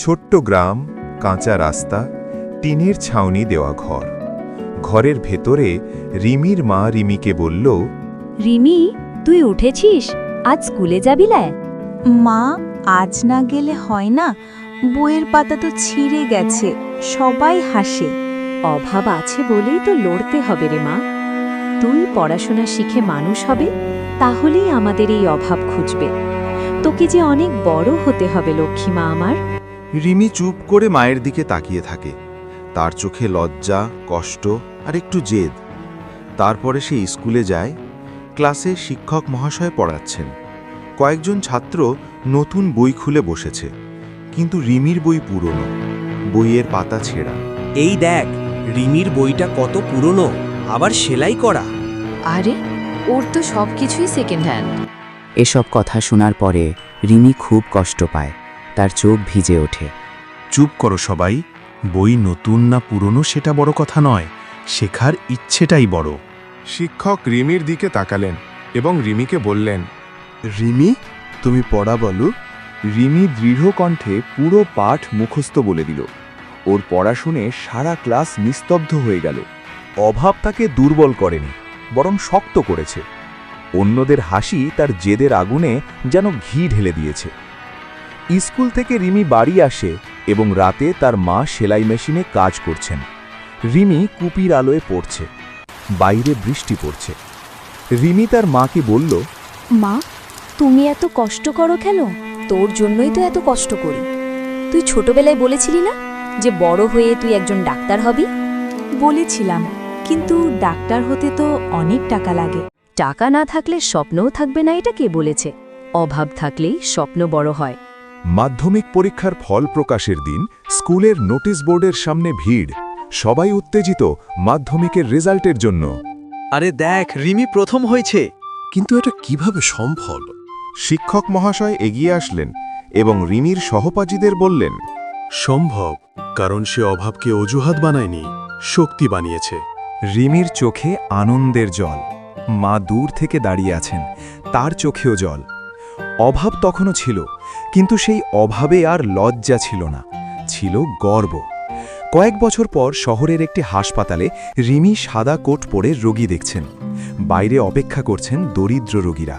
ছোট্ট গ্রাম, কাঁচা রাস্তা, টিনের ছাউনি দেওয়া ঘর। ঘরের ভেতরে রিমির মা রিমিকে বলল, রিমি, তুই উঠেছিস? আজ স্কুলে যাবি লে? মা, আজ না গেলে হয় না। বইয়ের পাতা তো ছিঁড়ে গেছে, সবাই হাসে। অভাব আছে বলেই তো লড়তে হবে রে মা। তুই পড়াশোনা শিখে মানুষ হবে, তাহলেই আমাদের এই অভাব খুঁজবে। তোকে যে অনেক বড় হতে হবে লক্ষ্মীমা আমার। রিমি চুপ করে মায়ের দিকে তাকিয়ে থাকে। তার চোখে লজ্জা, কষ্ট আর একটু জেদ। তারপরে সে স্কুলে যায়। ক্লাসে শিক্ষক মহাশয় পড়াচ্ছেন। কয়েকজন ছাত্র নতুন বই খুলে বসেছে, কিন্তু রিমির বই পুরনো, বইয়ের পাতা ছেঁড়া। এই দেখ, রিমির বইটা কত পুরনো, আবার সেলাই করা। আরে, ওর তো সবকিছুই সেকেন্ড হ্যান্ড। এসব কথা শোনার পরে রিমি খুব কষ্ট পায়, তার চোখ ভিজে ওঠে। চুপ করো সবাই, বই নতুন না পুরনো সেটা বড় কথা নয়, শেখার ইচ্ছেটাই বড়। শিক্ষক রিমির দিকে তাকালেন এবং রিমিকে বললেন, রিমি, তুমি পড়া বলো। রিমি দৃঢ় কণ্ঠে পুরো পাঠ মুখস্থ বলে দিল। ওর পড়া শুনে সারা ক্লাস নিস্তব্ধ হয়ে গেল। অভাব তাকে দুর্বল করেনি, বরং শক্ত করেছে। অন্যদের হাসি তার জেদের আগুনে যেন ঘি ঢেলে দিয়েছে। স্কুল থেকে রিমি বাড়ি আসে এবং রাতে তার মা সেলাই মেশিনে কাজ করছেন। রিমি কুপির আলোয় পড়ছে। বাইরে বৃষ্টি পড়ছে। রিমি তার মাকে বলল, মা, তুমি এত কষ্ট করো কেন? তোর জন্যই তো এত কষ্ট করি। তুই ছোটবেলায় বলেছিলি না যে বড় হয়ে তুই একজন ডাক্তার হবি? বলেছিলাম, কিন্তু ডাক্তার হতে তো অনেক টাকা লাগে। টাকা না থাকলে স্বপ্নও থাকবে না, এটা কে বলেছে? অভাব থাকলেই স্বপ্ন বড় হয়। মাধ্যমিক পরীক্ষার ফল প্রকাশের দিন স্কুলের নোটিশ বোর্ডের সামনে ভিড়। সবাই উত্তেজিত মাধ্যমিকের রেজাল্টের জন্য। আরে দেখ, রিমি প্রথম হয়েছে। কিন্তু এটা কিভাবে সম্ভব? শিক্ষক মহাশয় এগিয়ে আসলেন এবং রিমির সহপাঠীদের বললেন, সম্ভব, কারণ সে অভাবকে অজুহাত বানায়নি, শক্তি বানিয়েছে। রিমির চোখে আনন্দের জল। মা দূর থেকে দাঁড়িয়ে আছেন, তার চোখেও জল। অভাব তখনও ছিল, কিন্তু সেই অভাবে আর লজ্জা ছিল না, ছিল গর্ব। কয়েক বছর পর শহরের একটি হাসপাতালে রিমি সাদা কোট পরে রোগী দেখছেন। বাইরে অপেক্ষা করছেন দরিদ্র রোগীরা।